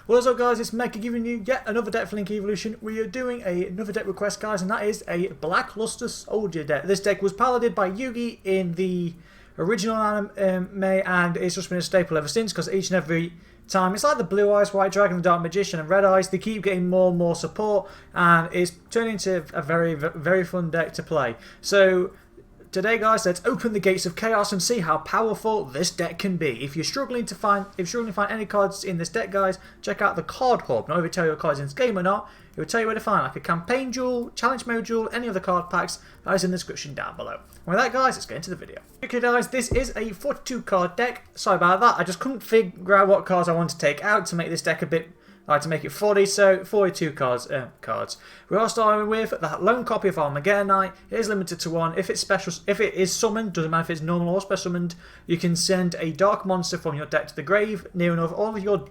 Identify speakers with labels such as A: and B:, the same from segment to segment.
A: What's up guys, it's Mega giving you yet another deck for Link Evolution. We are doing another deck request guys, and that is a Blackluster Soldier deck. This deck was piloted by Yugi in the original anime and it's just been a staple ever since, because each and every time, it's like the Blue Eyes, White Dragon, the Dark Magician and Red Eyes, they keep getting more and more support and it's turning into a very fun deck to play. So today guys, let's open the gates of chaos and see how powerful this deck can be. If you're struggling to find any cards in this deck guys, check out the card hub. Not if it tell you what cards in this game or not, it will tell you where to find like a campaign jewel, challenge mode jewel, any other card packs. That is in the description down below. And with that guys, let's get into the video. Okay guys, this is a 42 card deck. Sorry about that, I just couldn't figure out what cards I want to take out to make this deck a bit to make it 40, so 42 cards. We are starting with that lone copy of Armageddon Knight. It is limited to one. If it's special, if it is summoned, doesn't matter if it's normal or special summoned, you can send a dark monster from your deck to the grave. Near enough, all of your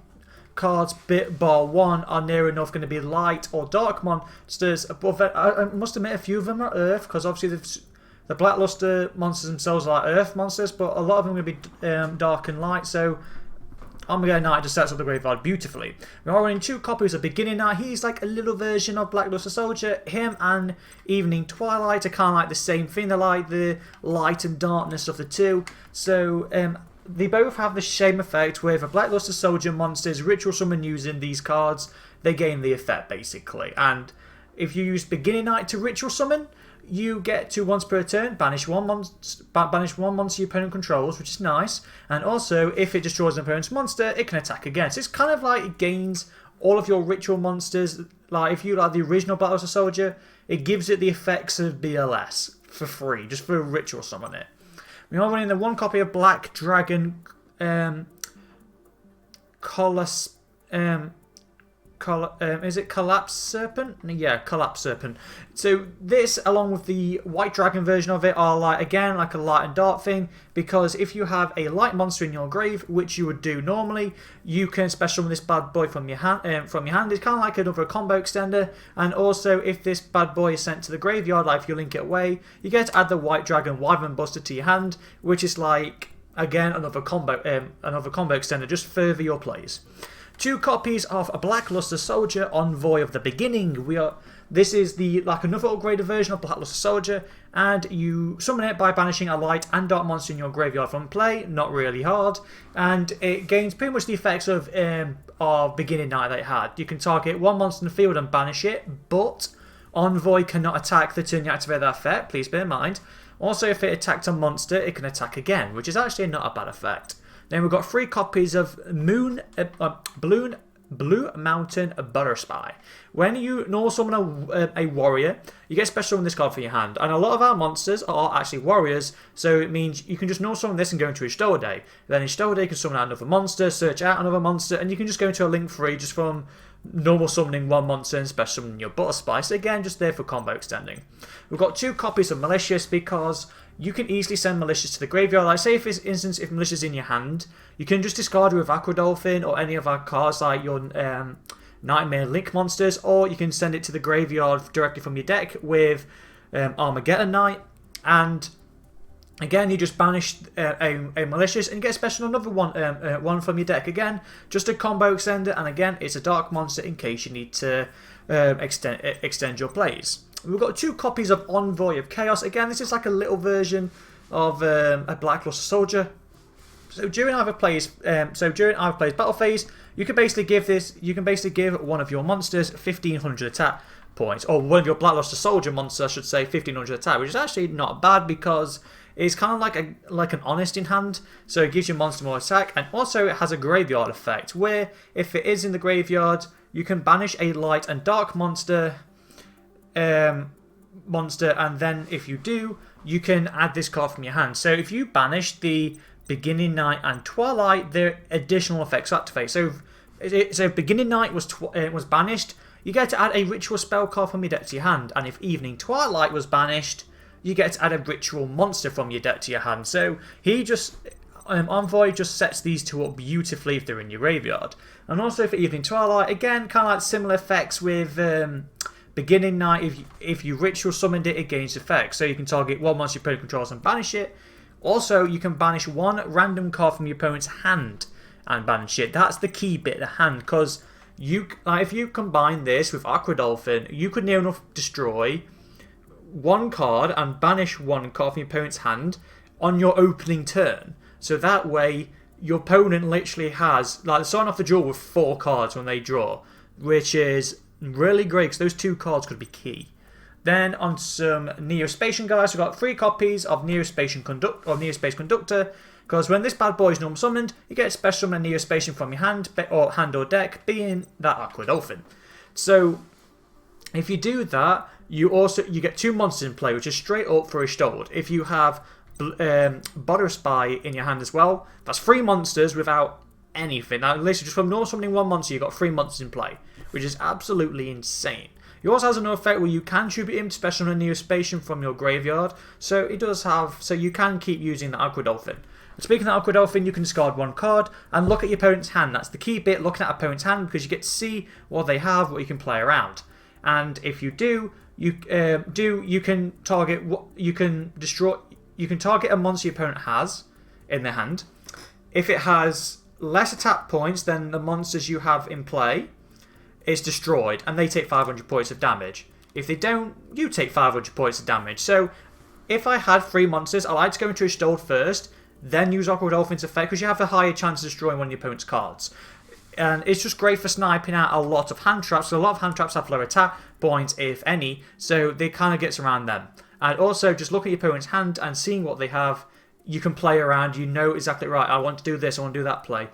A: cards, bit bar one, are near enough going to be light or dark monsters. Above it, I must admit, a few of them are Earth, because obviously the Blackluster monsters themselves are like Earth monsters, but a lot of them are going to be dark and light. So Armageddon Knight just sets up the graveyard beautifully. We are running two copies of Beginning Knight. He's like a little version of Blackluster Soldier. Him and Evening Twilight are kind of like the same thing. They're like the light and darkness of the two. So they both have the same effect. With a Blackluster Soldier monsters ritual summon using these cards, they gain the effect basically. And if you use Beginning Knight to ritual summon, you get to once per turn banish one monster your opponent controls, which is nice. And also, if it destroys an opponent's monster, it can attack again. So it's kind of like it gains all of your ritual monsters. Like if you like the original Blackluster Soldier, it gives it the effects of BLS for free, just for a ritual summon it. We are running the one copy of Black Dragon is it Collapse Serpent? Yeah, Collapse Serpent. So this, along with the White Dragon version of it, are like again like a light and dark thing, because if you have a light monster in your grave, which you would do normally, you can special summon this bad boy from your hand. It's kind of like another combo extender. And also, if this bad boy is sent to the graveyard, like if you link it away, you get to add the White Dragon Wyvern Buster to your hand, which is like again another combo extender, just further your plays. Two copies of a Blackluster Soldier, Envoy of the Beginning. This is the like another upgraded version of Blackluster Soldier, and you summon it by banishing a light and dark monster in your graveyard from play. Not really hard, and it gains pretty much the effects of Beginning Knight that it had. You can target one monster in the field and banish it, but Envoy cannot attack the turn you activate that effect. Please bear in mind. Also, if it attacked a monster, it can attack again, which is actually not a bad effect. Then we've got three copies of Blue Mountain Butterspy. When you normal summon a warrior, you get special summon this card for your hand. And a lot of our monsters are actually warriors, so it means you can just normal summon this and go into Ishtoa Day. Then Ishtoa Day you can summon out another monster, search out another monster, and you can just go into a link free just from normal summoning one monster and special summoning your Butterspy. So again, just there for combo extending. We've got two copies of Malicious, because you can easily send Malicious to the graveyard. Like say, for instance, if Malicious is in your hand, you can just discard it with Aqua Dolphin or any of our cards like your Nightmare Link monsters, or you can send it to the graveyard directly from your deck with Armageddon Knight. And again, you just banish a Malicious and you get a special another one from your deck. Again, just a combo extender, and again, it's a dark monster in case you need to extend your plays. We've got two copies of Envoy of Chaos. Again, this is like a little version of a Blackluster Soldier. So during either plays, battle phase, you can basically give one of your monsters 1500 attack points, or one of your Blackluster Soldier monsters, I should say, 1500 attack, which is actually not bad because it's kind of like an honest in hand, so it gives your monster more attack, and also it has a graveyard effect where if it is in the graveyard, you can banish a light and dark monster. And then if you do, you can add this card from your hand. So if you banish the Beginning Knight and Twilight, their additional effects activate. So Beginning Knight was banished, you get to add a ritual spell card from your deck to your hand, and if Evening Twilight was banished, you get to add a ritual monster from your deck to your hand. So he just Envoy just sets these two up beautifully if they're in your graveyard. And also for Evening Twilight, again, kind of like similar effects with Beginning Knight. If you ritual summoned it, it gains effects. So you can target one monster your opponent controls and banish it. Also, you can banish one random card from your opponent's hand and banish it. That's the key bit, the hand, because if you combine this with Aqua Dolphin, you could near enough destroy one card and banish one card from your opponent's hand on your opening turn. So that way, your opponent literally has, like, starting off the draw with 4 cards when they draw, which is really great because those 2 cards could be key. Then on some Neospatian guys, we've got 3 copies of Neospatian Neospace Conductor, because when this bad boy is normal summoned, you get a special summon a Neospatian from your hand or deck, being that Aqua Dolphin. So if you do that, you get 2 monsters in play, which is straight up for a Stold. If you have Bother Spy in your hand as well, that's 3 monsters without anything. Now, literally, just from normal summoning 1 monster, you've got 3 monsters in play, which is absolutely insane. He also has another effect where you can tribute him to special summon a Neospatian from your graveyard, so it does have, so you can keep using the Aqua Dolphin. Speaking of Aqua Dolphin, you can discard 1 card and look at your opponent's hand. That's the key bit, looking at opponent's hand, because you get to see what they have, what you can play around. And if you do, you can target a monster your opponent has in their hand. If it has less attack points than the monsters you have in play, it's destroyed, and they take 500 points of damage. If they don't, you take 500 points of damage. So, if I had 3 monsters, I like to go into a Stold first, then use Aqua Dolphin's effect, because you have a higher chance of destroying one of your opponent's cards. And it's just great for sniping out a lot of hand traps. So a lot of hand traps have low attack points, if any, so they kind of gets around them. And also, just look at your opponent's hand and seeing what they have, you can play around. You know exactly, right, I want to do this, I want to do that play.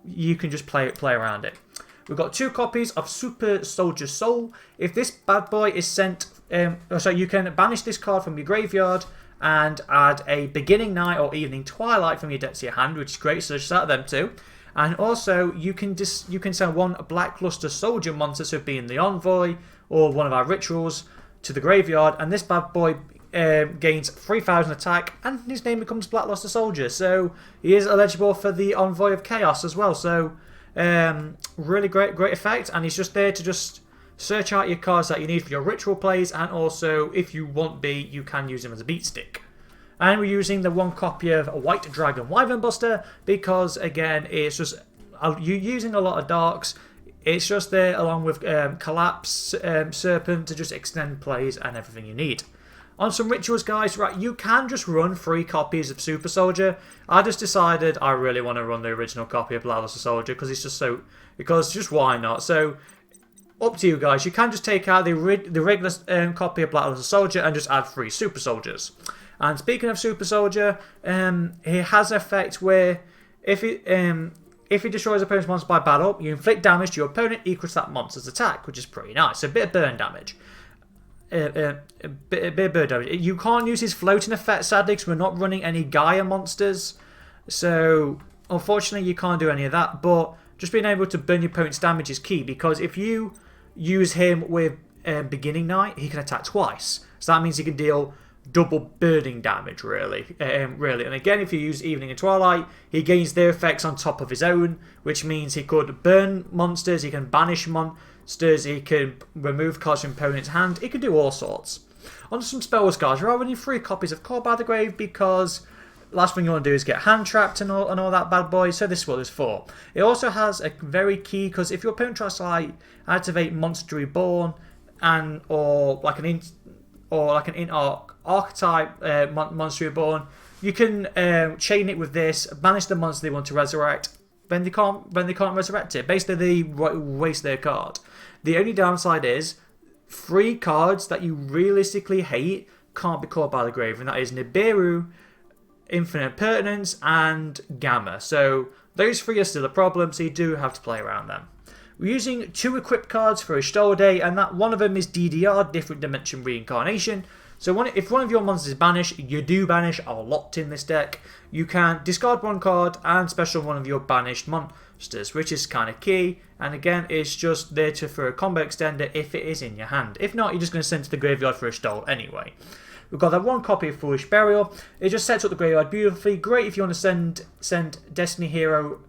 A: You can just play around it. We've got 2 copies of Super Soldier Soul. If this bad boy is sent, you can banish this card from your graveyard and add a Beginning Night or Evening Twilight from your deck to your hand, which is great, so just out of them 2. And also, you can send 1 Blackluster Soldier monster, so being the Envoy or one of our rituals, to the graveyard, and this bad boy gains 3000 attack, and his name becomes Blackluster Soldier. So he is eligible for the Envoy of Chaos as well. So really great effect, and he's just there to just search out your cards that you need for your ritual plays, and also if you want be, you can use him as a beat stick. And we're using the 1 copy of White Dragon Wyvern Buster because, again, it's just you're using a lot of darks. It's just there along with Collapse Serpent to just extend plays and everything you need. On some rituals, guys, right, you can just run 3 copies of Super Soldier. I just decided I really want to run the original copy of Blackluster Soldier because it's just so, because just why not? So up to you guys. You can just take out the regular copy of Blackluster Soldier and just add 3 Super Soldiers. And speaking of Super Soldier, he has an effect where if he destroys opponent's monster by battle, you inflict damage to your opponent equal to that monster's attack, which is pretty nice. A bit of burn damage. A bit of burn damage. You can't use his floating effect, sadly, because we're not running any Gaia monsters. So, unfortunately, you can't do any of that. But just being able to burn your opponent's damage is key, because if you use him with Beginning Night, he can attack twice. So that means he can deal double burning damage, really. And again, if you use Evening and Twilight, he gains their effects on top of his own, which means he could burn monsters, he can banish monsters, he can remove cards from opponent's hand, he can do all sorts. On some spells, guys, we're running 3 copies of Call by the Grave because last thing you want to do is get hand trapped and all that bad boy, so this is what it's for. It also has a very key, because if your opponent tries to like activate Monster Reborn or like an archetype Monster Reborn, you can chain it with this, banish the monster they want to resurrect. Then they can't resurrect it. Basically, they waste their card. The only downside is 3 cards that you realistically hate can't be called by the grave, and that is Nibiru, Infinite Pertinence, and Gamma. So those 3 are still a problem, so you do have to play around them. We're using 2 equipped cards for a Stolde, and that one of them is DDR, Different Dimension Reincarnation. So if one of your monsters is banished, you do banish a lot in this deck. You can discard 1 card and special one of your banished monsters, which is kind of key. And again, it's just there for a combo extender if it is in your hand. If not, you're just going to send it to the graveyard for a Stole anyway. We've got that 1 copy of Foolish Burial. It just sets up the graveyard beautifully. Great if you want to send Destiny Hero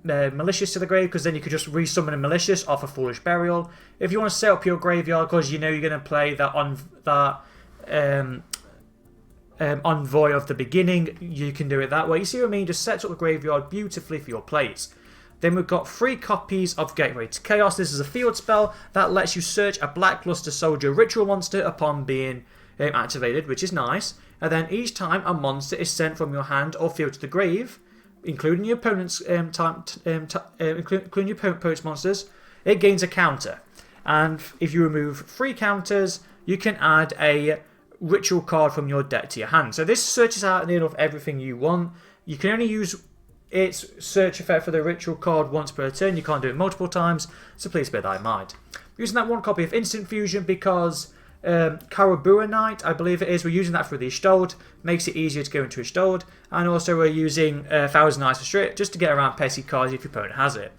A: Malicious to the grave, because then you could just resummon a Malicious off a Foolish Burial. If you want to set up your graveyard because you know you're going to play that Envoy of the Beginning, you can do it that way. You see what I mean? Just sets up the graveyard beautifully for your plays. Then we've got 3 copies of Gateway to Chaos. This is a field spell that lets you search a Black Luster Soldier ritual monster upon being activated, which is nice. And then each time a monster is sent from your hand or field to the grave, including your opponent's including your opponent's monsters, it gains a counter. And if you remove 3 counters, you can add a ritual card from your deck to your hand. So this searches out near enough everything you want. You can only use its search effect for the ritual card once per turn. You can't do it multiple times, so please bear that in mind. We're using that 1 copy of Instant Fusion because Karabua Knight, I believe it is, we're using that for the Ishtold, makes it easier to go into Ishtold, and also we're using Thousand Eyes for Straight just to get around pesky cards if your opponent has it.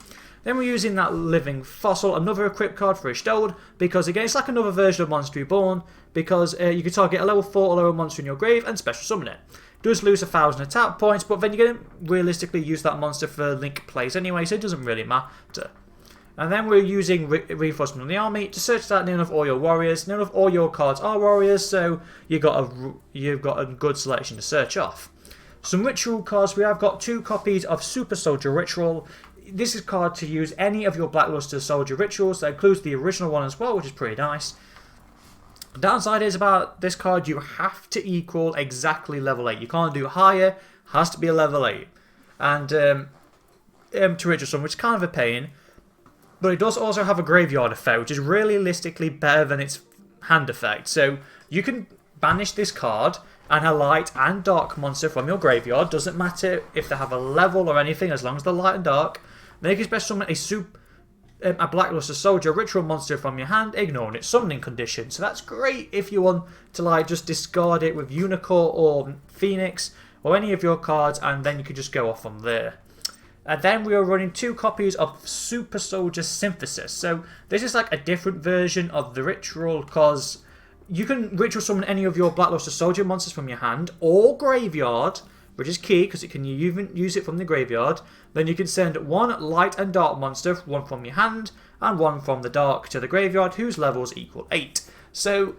A: Then we're using that Living Fossil, another equip card for Ishtold, because again it's like another version of Monster Reborn, because you can target a level 4 or lower monster in your grave and special summon it. Does lose 1,000 attack points, but then you're going to realistically use that monster for link plays anyway, so it doesn't really matter. And then we're using Reinforcement on the Army to search out none of all your warriors. None of all your cards are warriors, so you've got a good selection to search off. Some ritual cards, we have got 2 copies of Super Soldier Ritual. This is a card to use any of your Black Luster Soldier rituals. That includes the original one as well, which is pretty nice. The downside is about this card, you have to equal exactly level 8. You can't do higher, has to be a level 8. And to ritual summon, which is kind of a pain. But it does also have a graveyard effect, which is realistically better than its hand effect. So you can banish this card and a light and dark monster from your graveyard. Doesn't matter if they have a level or anything, as long as they're light and dark. Then you can special summon a Black Luster Soldier ritual monster from your hand, ignoring its summoning condition. So that's great if you want to like just discard it with Unicorn or Phoenix or any of your cards, and then you can just go off from there. And then we are running 2 copies of Super Soldier Synthesis. So this is like a different version of the ritual, because you can ritual summon any of your Black Luster Soldier monsters from your hand or graveyard, which is key because you can even use it from the graveyard. Then you can send 1 light and dark monster, 1 from your hand and 1 from the dark to the graveyard, whose levels equal 8. So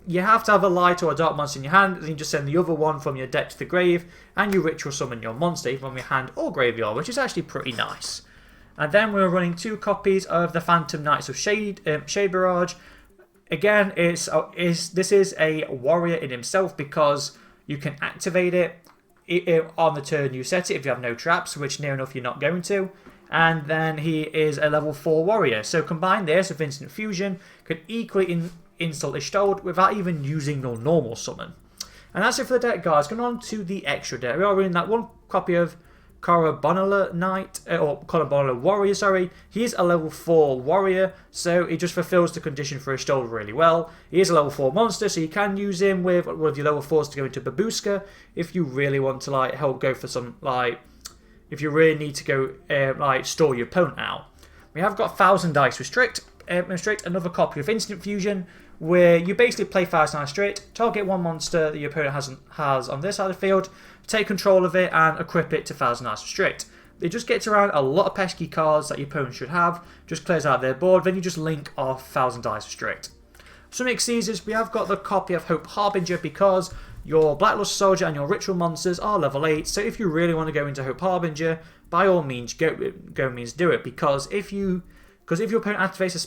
A: you have to have a light or a dark monster in your hand, and you just send the other one from your deck to the grave, and you ritual summon your monster from your hand or graveyard, which is actually pretty nice. And then we're running 2 copies of the Phantom Knights of Shade Barrage. Again, this is a warrior in himself, because you can activate it on the turn you set it if you have no traps, which near enough you're not going to. And then he is a level 4 warrior. So combine this with Instant Fusion, could equally install Ishtold without even using no normal summon. And that's it for the deck, guys. Going on to the extra deck. We are running that 1 copy of Karabonala Knight, or Karabonala Warrior, sorry. He is a level 4 warrior, so he just fulfills the condition for Ishtold really well. He is a level 4 monster, so you can use him with one of your level 4s to go into Babushka if you really want to like help go for some like, if you really need to go like store your opponent out. We have got 1,000 Dice Restrict, another copy of Instant Fusion, where you basically play 1,000 Dice Straight, target 1 monster that your opponent has on this side of the field, take control of it and equip it to 1,000 Dice Restrict. It just gets around a lot of pesky cards that your opponent should have, just clears out their board, then you just link off 1,000 Dice Restrict. Some Exceeders, we have got the copy of Hope Harbinger, because your Black Luster Soldier and your Ritual monsters are level 8, so if you really want to go into Hope Harbinger, by all means do it, because if your opponent activates a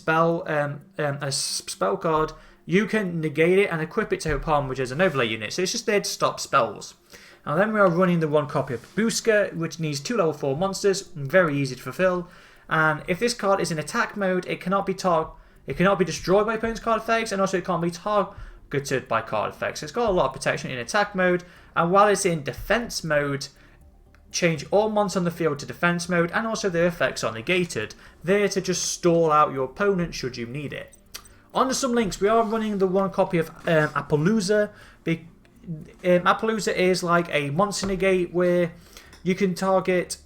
A: spell card, you can negate it and equip it to Hope Harbinger as an overlay unit, so it's just there to stop spells. And then we are running the 1 copy of Babushka, which needs 2 level 4 monsters, very easy to fulfill. And if this card is in attack mode, it cannot be destroyed by opponent's card effects, and also it can't be targeted by card effects. So it's got a lot of protection in attack mode, and while it's in defense mode, change all monsters on the field to defense mode, and also their effects are negated, there to just stall out your opponent should you need it. On to some links, we are running the 1 copy of Appaloosa. Appaloosa is like a monster negate where you can target,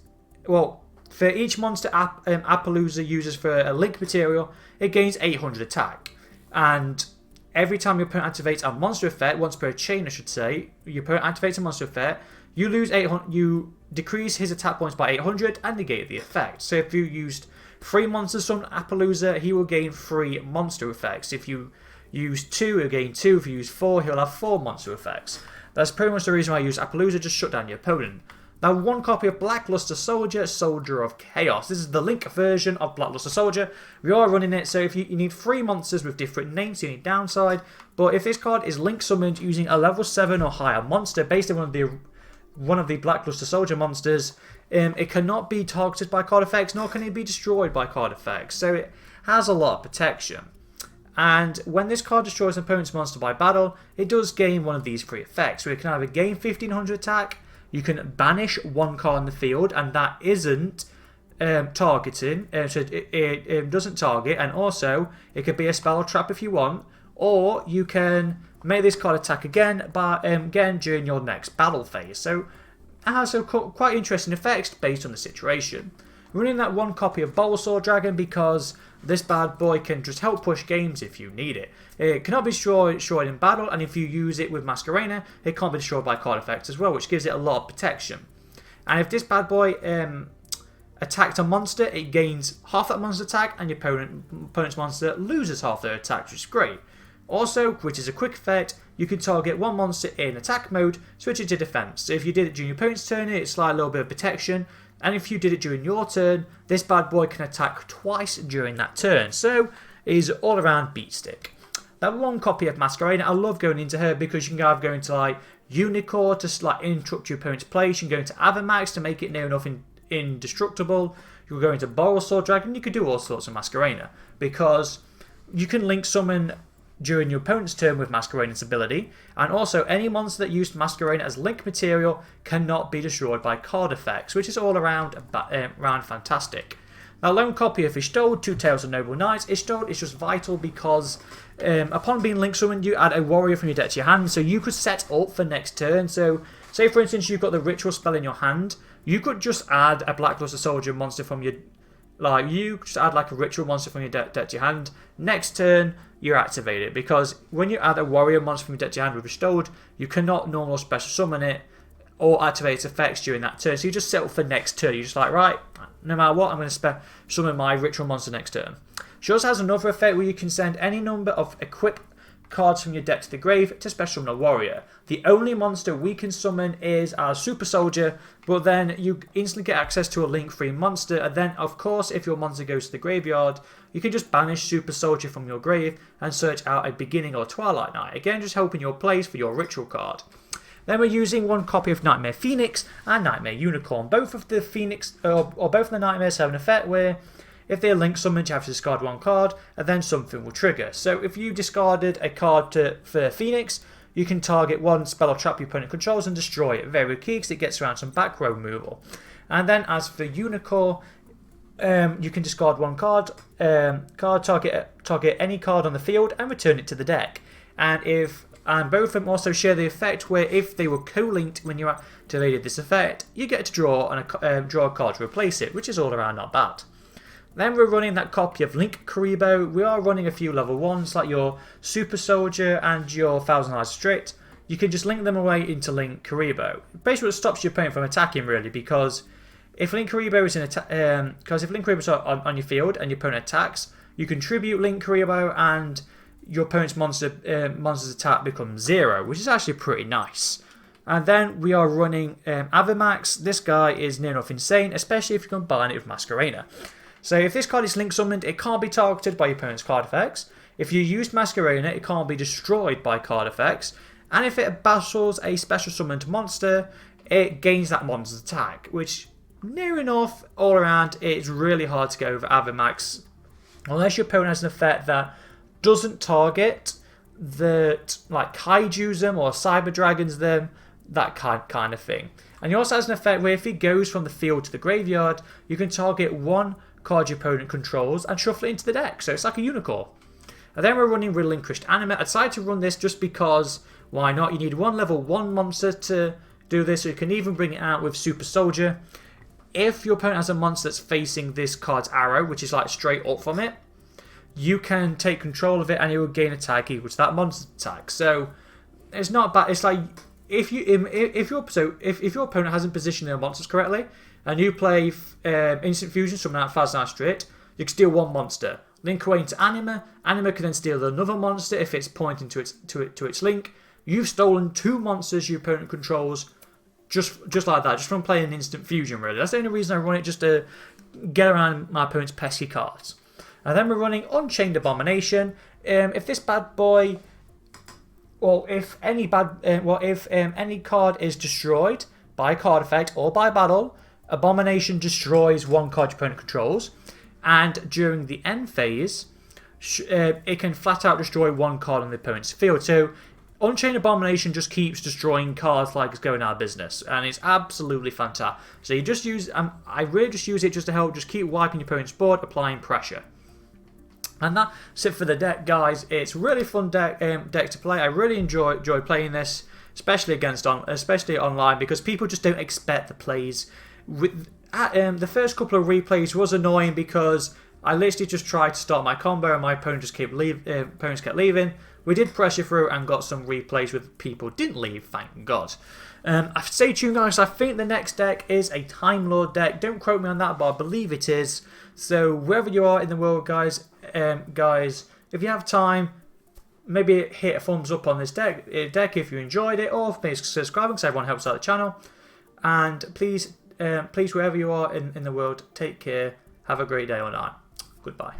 A: well, for each monster Appaloosa uses for a link material, it gains 800 attack. And every time your opponent activates a monster effect, once per chain I should say, your opponent activates a monster effect, you lose 800, you decrease his attack points by 800 and negate the effect. So if you used 3 monsters from Appaloosa, he will gain 3 monster effects. If you use 2, he'll gain 2. If you use 4, he'll have 4 monster effects. That's pretty much the reason why I use Appaloosa, just shut down your opponent. Now, one copy of Blackluster Soldier, Soldier of Chaos. This is the Link version of Blackluster Soldier. We are running it, so if you need 3 monsters with different names, you need downside. But if this card is Link summoned using a level 7 or higher monster based on one of the Blackluster Soldier monsters, it cannot be targeted by card effects, nor can it be destroyed by card effects. So it has a lot of protection. And when this card destroys an opponent's monster by battle, it does gain one of these 3 effects. So it can either gain 1500 attack, you can banish 1 card in the field, and that isn't targeting, so it doesn't target, and also it could be a spell or trap if you want, or you can make this card attack again during your next battle phase. So it has some quite interesting effects based on the situation. Running that 1 copy of Bulbasaur Dragon because this bad boy can just help push games if you need it. It cannot be destroyed in battle, and if you use it with Masquerena, it can't be destroyed by card effects as well, which gives it a lot of protection. And if this bad boy attacked a monster, it gains half that monster's attack, and your opponent's monster loses half their attack, which is great. Also, which is a quick effect, you can target 1 monster in attack mode, switch it to defense. So if you did it during your opponent's turn, it's like a little bit of protection. And if you did it during your turn, this bad boy can attack twice during that turn. So it is all around beat stick. That 1 copy of Masquerena, I love going into her because you can either go into like Unicorn to like interrupt your opponent's place. You can go into Avamax to make it near enough indestructible. You can go into Bulbasaur Dragon. You could do all sorts of Masquerena because you can link summon during your opponent's turn with Masquerena's ability, and also any monster that used Masquerena as link material cannot be destroyed by card effects, which is all around fantastic. Now, lone copy of Ishtod, 2 Tales of Noble Knights. Ishtod is just vital because upon being link summoned, you add a warrior from your deck to your hand, so you could set up for next turn. So, say for instance you've got the ritual spell in your hand, you could just add a Blackluster Soldier monster from your you just add like a ritual monster from your deck to your hand. Next turn, you activate it, because when you add a warrior monster from your deck to your hand with Restored, you cannot normal special summon it or activate its effects during that turn. So you just settle for next turn. You're just like, right, no matter what, I'm going to summon my ritual monster next turn. She also has another effect where you can send any number of equip cards from your deck to the grave to special summon a warrior. The only monster we can summon is our Super Soldier, but then you instantly get access to a link-free monster, and then of course if your monster goes to the graveyard, you can just banish Super Soldier from your grave and search out a Beginning or Twilight Knight, again just helping your place for your ritual card. Then we're using 1 copy of Nightmare Phoenix and Nightmare Unicorn. Both of the Phoenix or both of the Nightmares have an effect where if they're link summoned, you have to discard 1 card, and then something will trigger. So if you discarded a card for Phoenix, you can target 1 spell or trap your opponent controls and destroy it. Very key because it gets around some back row removal. And then as for Unicorn, you can discard 1 card, target any card on the field and return it to the deck. And both of them also share the effect where if they were co-linked when you activated this effect, you get to draw a card to replace it, which is all around not bad. Then we're running that copy of Link Karibo. We are running a few level 1s like your Super Soldier and your Thousand Eyes Strict. You can just link them away into Link Karibo. Basically what stops your opponent from attacking really, because if Link Karibo is on your field and your opponent attacks, you can tribute Link Karibo and your opponent's monster's attack becomes 0, which is actually pretty nice. And then we are running Avamax. This guy is near enough insane, especially if you combine it with Masquerena. So if this card is link summoned, it can't be targeted by your opponent's card effects. If you use Masquerena, it can't be destroyed by card effects. And if it battles a special summoned monster, it gains that monster's attack, which near enough all around it's really hard to get over Avamax unless your opponent has an effect that doesn't target like kaijus them or cyber dragons them, that kind of thing. And he also has an effect where if he goes from the field to the graveyard, you can target 1 card your opponent controls and shuffle it into the deck. So it's like a unicorn. And then we're running Relinquished Anima. I decided to run this just because, why not? You need 1 level 1 monster to do this, so you can even bring it out with Super Soldier. If your opponent has a monster that's facing this card's arrow, which is like straight up from it, you can take control of it and it will gain attack equal to that monster's attack. So it's not bad. It's like if your opponent hasn't positioned their monsters correctly, and you play Instant Fusion, summon out Thousand Eyes Strict, you can steal 1 monster. Link away into Anima. Anima can then steal another monster if it's pointing to its link. You've stolen 2 monsters your opponent controls. just like that, just from playing Instant Fusion, really. That's the only reason I run it, just to get around my opponent's pesky cards. And then we're running Unchained Abomination. If this bad boy, well, if any any card is destroyed by a card effect or by battle, Abomination destroys one card your opponent controls, and during the end phase, it can flat out destroy one card on the opponent's field too. Unchained Abomination just keeps destroying cards like it's going out of business, and it's absolutely fantastic. So you just use, I really just use it just to help just keep wiping your opponent's board, applying pressure. And that's it for the deck, guys. It's a really fun deck to play. I really enjoy playing this, especially especially online, because people just don't expect the plays. The first couple of replays was annoying because I literally just tried to start my combo and my opponent just opponents kept leaving. We did pressure through and got some replays with people didn't leave, thank God. Stay tuned, guys. I think the next deck is a Time Lord deck. Don't quote me on that, but I believe it is. So wherever you are in the world, guys, if you have time, maybe hit a thumbs up on this deck if you enjoyed it, or please subscribe because everyone helps out the channel. And please, wherever you are in the world, take care. Have a great day or night. Goodbye.